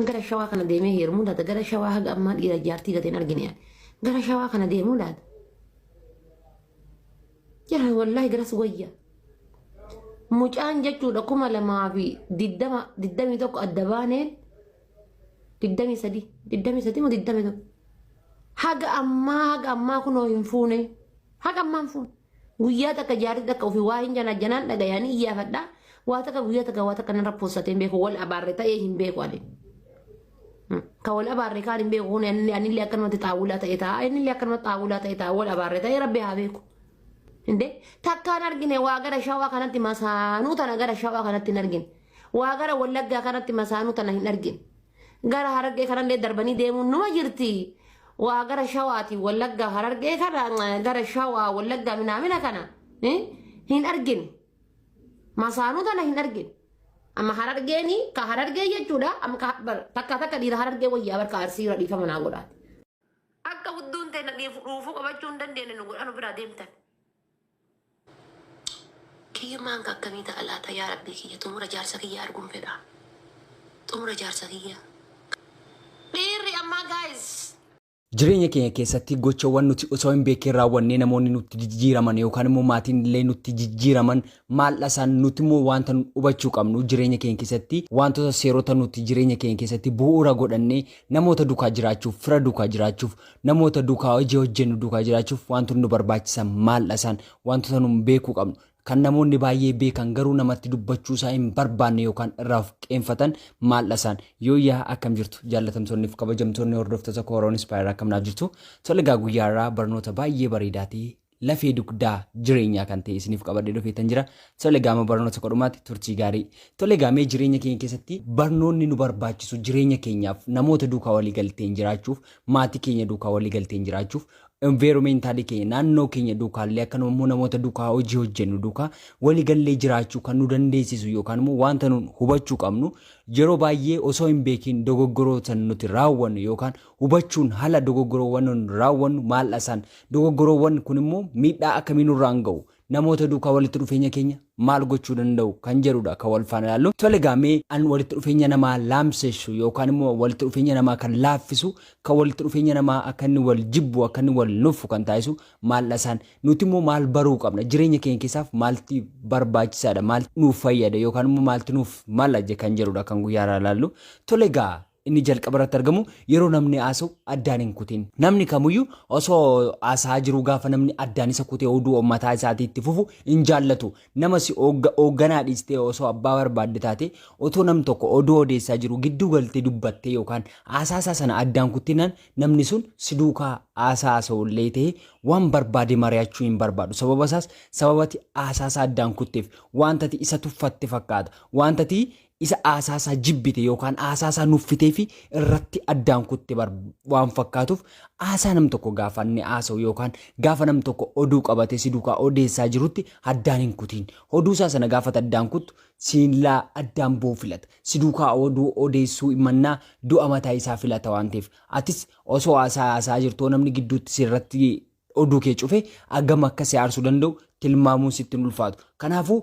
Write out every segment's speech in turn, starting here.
gara shawaa kana deemee heerumuu laata gara shawaa haga ammaa dhiira jaartii gateen argine gara shawaa kana deemuu laata jira wallahi garas wayya mucaan jechuudha 2021 adda baaneen 23 moo 21 haga ammaa kunoo hin fuune haga ammaan fuune guyyaa takka jaartii takka ofii waa hin janaan dhagayanii iyyaafadhaa waa takka guyyaa takka waa takka narra poosatee beeku wal abaarre ta'ee hin beeku ade ka wal abaarre kaan hin beeku kun anillee akkanumatti xaawulaa ta'e ta'a innillee akkanumatti xaawulaa ta'e ta'a wal abaarre ta'ee rabbi haa beeku inde takkaan argine waa gara shawaa kanatti masaanuu tana gara shawaa kanatti hin argine waa gara wallaggaa kanatti masaanuu tana hin argine gara harargee kanallee darbanii deemuun numa jirti waa gara shawaati wallaggaa harargee kana gara shawaa wallaggaa minaamina kana hin argine masaanuu tana hin argine amma harargeeni ka harargee jechuudha amma takka dhiira harargee wayyaa barka arsiira dhiifama naa godhaati akka hudduun ta'e nadhiif dhuufuu qabachuu hin dandeenye nu godhanu biraa deemtan kiyya maanka akkamii ta'a laata yaa rabbii kiyya xumura jaarsa kiyya arguun fedha xumura jaarsa kiyya dhiirri ammaa gaayis Jireenya keenya keessatti gochawwan nuti osoo hin beekin raawwannee namoonni nutti jijjiiraman yookaan immoo maatiin illee nutti jijjiiraman maal isaan nuti immoo wanta hubachuu qabnu jireenya keenya keessatti wantoota seerota nuti jireenya keenya keessatti bu'uura godhannee namoota duukaa jiraachuuf fira duukaa jiraachuuf namoota duukaa hojii hojjennu duukaa jiraachuuf wantoota nu barbaachisan maal isaan wantoota nu beekuu qabnu. Kan namoonni baay'ee beekan garuu namatti dubbachuu isaa hin barbaanne yookaan irraaf qeenfatan maal isaan yoo yaa akkam jirtu jaallatamtoonni fi kabajamtoonni hordoftoota kooroon inspire akkam naaf jirtu tolegaa guyyaarraa barnoota baay'ee bareedaatii lafee dugdaa jireenyaa kan ta'e isiniif qabadhee dhufeetan jira tolegaa barnoota kodhumaatti turtii gaarii tolegaa mee jireenya keenya keessatti barnoonni nu barbaachisu jireenya keenyaaf namoota duukaa walii galteen jiraachuuf maatii keenya duukaa walii galteen jiraachuuf environmental keenya naannoo keenya duukaallee akkanuma immoo namoota duukaa hojii hojjennu duukaa waliigallee jiraachuu kan nu dandeessisu yookaan immoo wanta nu hubachuu qabnu yeroo baay'ee osoo hin beekin dogoggoroota nuti raawwannu yookaan hubachuun haala dogoggoroowwan raawwannu maal isaan dogoggoroowwan kun immoo miidhaa akkamii nurraan ga'u namoota duukaa walitti dhufeenya keenya maal gochuu danda'u kan jedhudha kan wal faana ilaallu tolegaa mee an walitti dhufeenya namaa laamsessu yookaan immoo walitti dhufeenya namaa kan laaffisu kan walitti dhufeenya namaa akka inni wal jibbu akka inni wal nuffu kan taasisu maal isaan nuti immoo maal baruu qabna jireenya keenya keessaaf maalti barbaachisaadha maal nuuf fayyada yookaan immoo maalti nuuf maal ajje kan jedhudha kan guyyaarraa ilaallu tolegaa inni jalqabarratti argamu yeroo namni haasa'u addaan hin kutin namni kamuyyuu osoo haasaa jiru gaafa namni addaan isa kutee oduu mataa isaatii itti fufu hin jaallatu nama si hoogganaa dhiistee osoo abbaa barbaadde taate otoo nam tokko oduu odeessaa jiru gidduu galtee dubbattee yookaan haasaa sana addaan kuttinan namni sun si duukaa haasa'ullee ta'e waan barbaade mari'achuu hin barbaadu sababa isaas sababati haasaa addaan kutteef wantati isa tuffatte fakkaata wantati isa haasaa jibbite yookaan haasaa nuffitee fi irratti addaan kutte waan fakkaatuuf haasaa nam tokko gaafa inni haasa'u yookaan gaafa nam tokko oduu qabate si duukaa odeessaa jirutti addaan hin kutiin oduu isaa sana gaafa addaan kuttu siinlaa addaan boo filata si duukaa oduu odeessuu imannaa du'a mataa isaa filata waan ta'eef atis osoo haasaa jirtoo namni gidduutti sirratti oduu kee cufe agam akka si aarsuu danda'u tilmaamuu sitti ulfaatu kanaafuu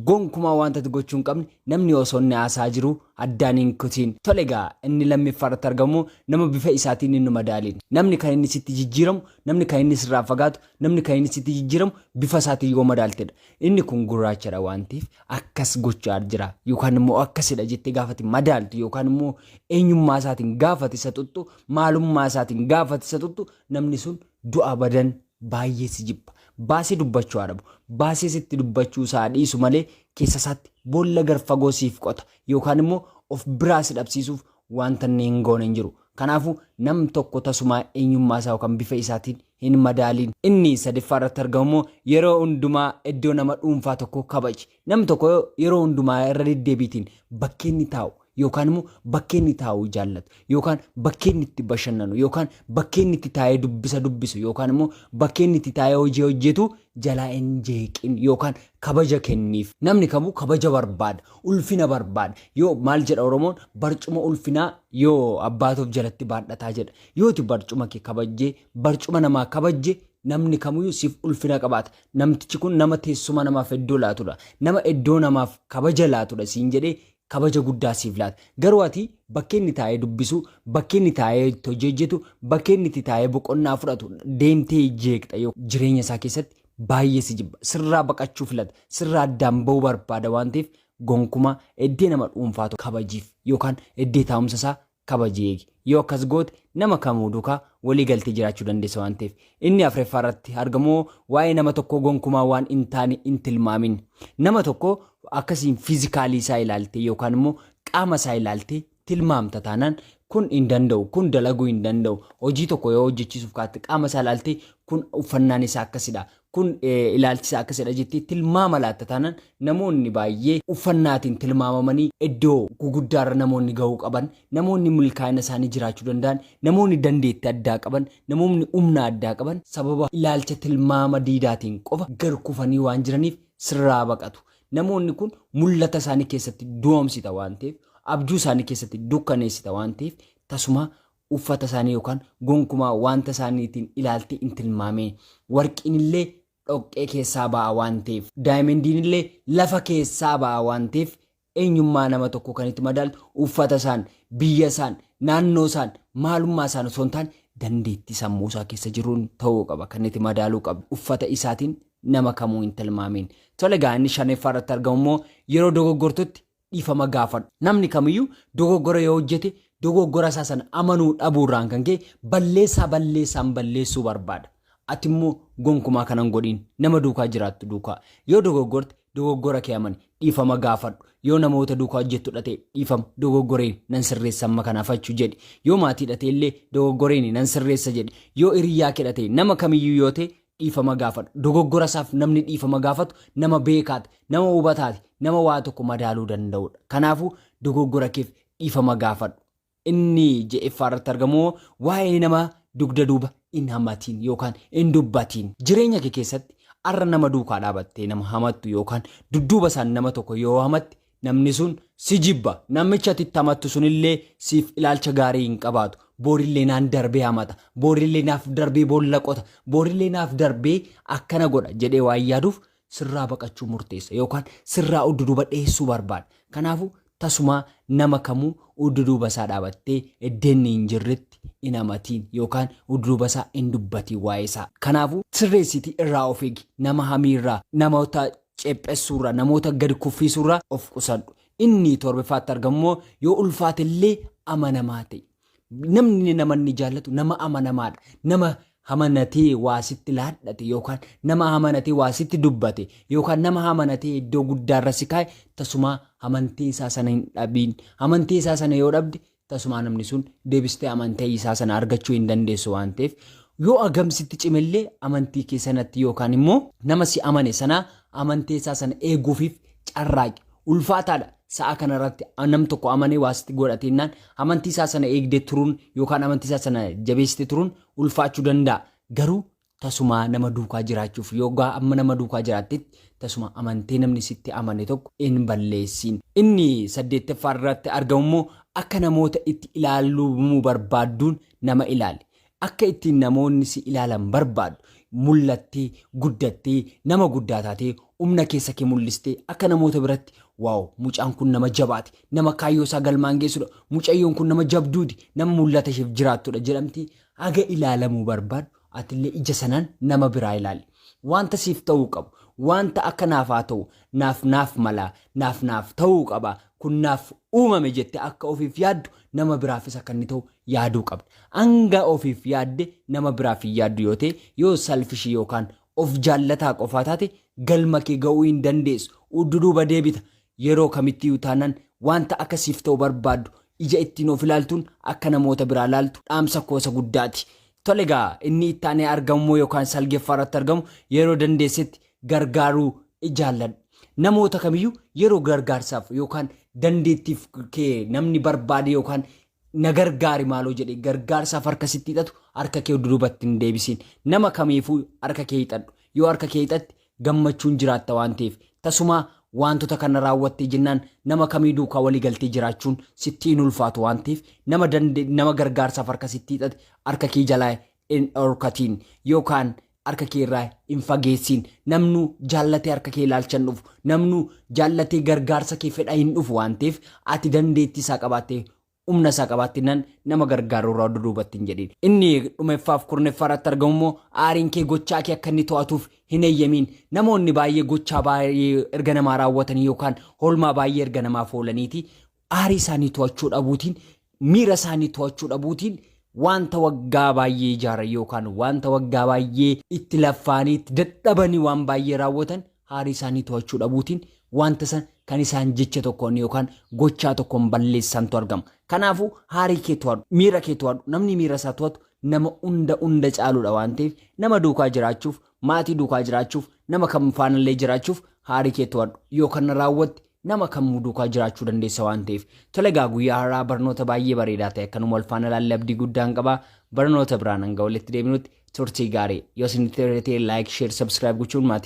gonkumaa wanta gochuu hin qabne namni osoo inni haasaa jiru addaan hin kutiin tolegaa inni lammaffaarratti argamu nama bifa isaatiin inni madaaliin namni kan inni sitti jijjiiramu namni kan inni sirraa fagaatu namni kan inni sitti jijjiiramu bifa isaatiin yoo madaaltedha inni kun gurraachadha waan ta'eef akkas gochaa jira yookaan immoo akkasidha jettee gaafati madaaltu yookaan immoo eenyummaa isaatiin gaafati isa tuttu maalummaa isaatiin gaafati isa tuttu namni sun du'a badan baay'ee si jibba baasii dubbachuu adabu baasii sitti dubbachuu isaa dhiisu malee keessa isaatti boolla garfagoo siif qota yookaan immoo of biraa si dhabsiisuuf wanta hin goone hin jiru kanaafuu nam tokko tasumaa eenyummaa isaa yookaan bifa isaatiin hin madaaliin inni sadaffaarratti argamu yeroo hundumaa iddoo nama dhuunfaa tokko kabaji nam tokko yeroo hundumaa irra deddeebiitiin bakkeenni taa'u yookaan immoo bakkeenni taa'uu jaallatu yookaan bakkeenni itti bashannanu yookaan bakkeenni itti taa'ee dubbisu yookaan immoo bakkeenni itti taa'ee hojii hojjetu jalaa hin jeeqin yookaan kabaja kenniif namni kamuu kabaja barbaada ulfina barbaada yoo maal jedha oromoon barcuma ulfinaa yoo abbaatuuf jalatti baadhataa jedha yooti barcuma kee kabajjee barcuma namaa kabajjee namni kamuyyuu siif ulfina qabaata namtichi kun nama teessuma namaaf iddoo laatudha nama iddoo namaaf kabaja laatudha siin jedhee kabaja guddaa siif laata. Garuu ati bakkee inni taa'ee dubbisu, bakkee inni taa'ee hojjetu, bakkee inni taa'ee boqonnaa fudhatu deemtee jeeqxa yoo jireenya isaa keessatti baay'ee si jibba. Sirraa baqachuu filata. Sirraa addaan ba'uu barbaada waan ta'eef gonkumaa iddoo nama dhuunfaatu kabajiif yookaan iddoo taa'umsa isaa kabajee yoo akkas goote nama kamuu duukaa walii galtee jiraachuu dandeessa waan ta'eef inni Afreeffaa irratti argamu waa'ee nama tokko gonkumaa waan hin taane hin tilmaamin. Nama tokko akkasiin fiizikaalii isaa ilaaltee yookaan immoo qaama isaa ilaaltee tilmaamta taanaan kun hin danda'u, kun dalaguu hin danda'u. Hojii tokko yoo hojjechiisuuf kaatte qaama isaa ilaaltee kun uffannaan isaa akkasidha, kun ilaalchi isaa akkasidha jettee tilmaama laatta taanaan namoonni baay'ee uffannaatiin tilmaamamanii iddoo guguddaarra namoonni gahuu qaban, namoonni milkaa'ina isaanii jiraachuu danda'an, namoonni dandeettii addaa qaban, namoonni humna addaa qaban sababa ilaalcha tilmaama diidaatiin qofa gar kufanii waan jiraniif sirraa baqatu. Namoonni kun mul'ata isaanii keessatti du'omsita waan ta'eef, abjuu isaanii keessatti dukkaneessita waan ta'eef tasuma uffata isaanii yookaan gonkumaa wanta isaaniitiin ilaaltee hin tilmaamee. Warqiin illee dhoqqee keessaa ba'a waan ta'eef, daayimendiin illee lafa keessaa ba'a waan ta'eef eenyummaa nama tokko kan itti madaaltu uffata isaan, biyya isaan, naannoo isaan, maalummaa isaan osoo hin taane dandeettii sammuu isaa keessa jiruun ta'uu qaba. Kan itti madaaluu qabu uffata isaatiin nama kamuu hin tilmaamin. Tole gaa inni shaneeffaa irratti argamu immoo yeroo dogoggortutti dhiifama gaafadhu. Namni kamiyyuu dogoggora yoo hojjete dogoggora isaa sana amanuu dhabuurraan kan ka'e balleessaan balleessuu barbaada. Ati immoo gonkumaa kanan godhiin nama duukaa jiraattu duukaa yoo dogoggorte dogoggora kee amani dhiifama gaafadhu. Yoo namoota duukaa hojjettu dhate dhiifama dogoggoreen nan sirreessa amma kanaafachuu jedhi. Yoo maatii dhate illee dogoggoreen nan sirreessa jedhi. Yoo hiriyaa kee dhate nama kamiyyuu yoo ta'e dhiifama gaafadhu. Dogoggora isaaf namni dhiifama gaafatu nama beekaati, nama hubataati, nama waa tokko madaaluu danda'udha. Kanaafuu dogoggora keef dhiifama gaafadhu. Inni je'effaa irratti argamu waa'ee nama dugda duuba hin hamatiin yookaan hin dubbatiin. Jireenya kee keessatti arra nama duukaa dhaabattee nama hamattu yookaan dudduuba isaan nama tokko yoo hamatte namni sun si jibba. Namicha ati hamattu sunillee siif ilaalcha gaarii hin qabaatu. Boorillee naan darbee hamata, boorillee naaf darbee boolla qota, boorillee naaf darbee akkana godha jedhee waan yaaduuf sirraa baqachuu murteessa yookaan sirraa udduduuba dheessuu barbaada. Kanaafuu tasuma nama kamuu udduduuba isaa dhaabattee iddeenni hin jirretti hin hamatiin yookaan udduduuba isaa hin dubbatiin waa'ee isaa. Kanaafuu sirreessitii irraa of eegi. Nama hamiirraa, namoota cephessuurraa, namoota gadi kuffisuurraa of qusadhu. Inni torbaffaatti argamu yoo ulfaatillee amanamaa ta'e. Namni namanni jaallatu nama amanamaadha. Nama amanatee waa sitti laadhate yookaan nama amanatee waa sitti dubbate yookaan nama amanatee iddoo guddaarra si kaa'e tasuma amantii isaa sana hin dhabiin. Amantii isaa sana yoo dhabde tasuma namni sun deebistee amantii isaa sana argachuu hin dandeessu waan ta'eef yoo agamsitti cimellee amantii keessanatti yookaan immoo nama si amane sana amantii isaa sana eeguufiif carraaqi. Ulfaataadha. Sa'a kanarratti nam tokko amanee waasitti godhateenaan amantii isaa sana eegdee turuun yookaan amantii isaa sana jabeessitee turuun ulfaachuu danda'a. Garuu tasuma nama duukaa jiraachuuf yookaan amma nama duukaa jiraattetti tasuma amantee namni sitti amane tokko hin balleessin. Inni 8ffaa irratti argamu immoo akka namoota itti ilaaluu barbaadduun nama ilaali. Akka ittiin namoonni si ilaalan barbaadu mul'attee guddattee nama guddaa taatee humna keessa kee mul'istee akka namoota biratti waaw mucaan kun nama jabaati, nama kaayyoo isaa galmaan geessudha, mucayyoon kun nama jabduudi, nama mul'ata isheef jiraattudha jedhamti haga ilaalamuu barbaadu atillee ija sanaan nama biraa ilaali. Wanta siif ta'uu qabu, wanta akka naaf haa ta'u, naaf mala, naaf ta'uu qaba, kun naaf uumame jette akka ofiif yaaddu nama biraafis akka inni ta'u yaaduu qabda. Hanga ofiif yaadde nama biraaf hin yaaddu yoo ta'e yoo salfishii yookaan of jaallataa qofaa taate galma kee ga'uu hin dandeessu. Udduduuba deebita. Yeroo kamitti taanaan wanta akkasiif ta'u barbaaddu ija ittiin of ilaaltuun akka namoota biraa ilaaltu dhaamsa koosa guddaati. Tole gaa inni itti aanee argamu yookaan salgeeffaa irratti argamu yeroo dandeessetti gargaaruu jaalladhu. Namoota kamiyyuu yeroo gargaarsaaf yookaan dandeettiif kee namni barbaade yookaan na gargaari maaloo jedhee gargaarsaaf harka sitti hidhatu harka kee duubatti hin deebisiin. Nama kamiifuu harka kee hidhadhu. Yoo harka kee hidhatte gammachuun jiraatta waan ta'eef tasuma wantoota kana raawwattee jennaan nama kamii duukaa walii galtee jiraachuun sitti hin ulfaatu waan ta'eef nama gargaarsaaf harka sitti hidhate harka kee jalaa hin dhorkatiin yookaan harka kee irraa hin fageessin. Namnu jaallatee harka kee ilaalchan dhufu. Namnu jaallatee gargaarsa kee fedha hin dhufu waan ta'eef ati dandeettii isaa qabaattee humna isaa qabaattinaan nama gargaaru irraa duubatti hin jedhin. Inni dhumeffaaf kurneeffaa irratti argamu immoo aariin kee gochaa kee akka inni to'atuuf hin eeyyamiin. Namoonni baay'ee gochaa baay'ee erga namaa raawwatanii yookaan hoolmaa baay'ee erga namaaf oolaniiti aarii isaanii to'achuu dhabuutiin miira isaanii to'achuu dhabuutiin wanta waggaa baay'ee ijaaran yookaan wanta waggaa baay'ee itti laffaanii itti dadhabanii waan baay'ee raawwatan aarii isaanii to'achuu dhabuutiin wanta san kan isaan jecha tokkoon yookaan gochaa tokkoon balleessantu argama. Kanaafuu aarii kee to'adhu, miira kee to'adhu. Namni miira isaa to'atu nama hunda caaludha waan ta'eef nama duukaa jiraachuuf, maatii duukaa jiraachuuf, nama kam faanallee jiraachuuf aarii kee to'adhu. Yoo kana raawwatte nama kamuu duukaa jiraachuu dandeessa waan ta'eef. Tole egaa guyyaa har'aa barnoota baay'ee bareedaa ta'e akkanuma wal faana ilaallee abdii guddaan qaba. Barnoota biraan hanga walitti deebinutti turtii gaarii. Yoo isinitti like, share, subscribe gochuun maatii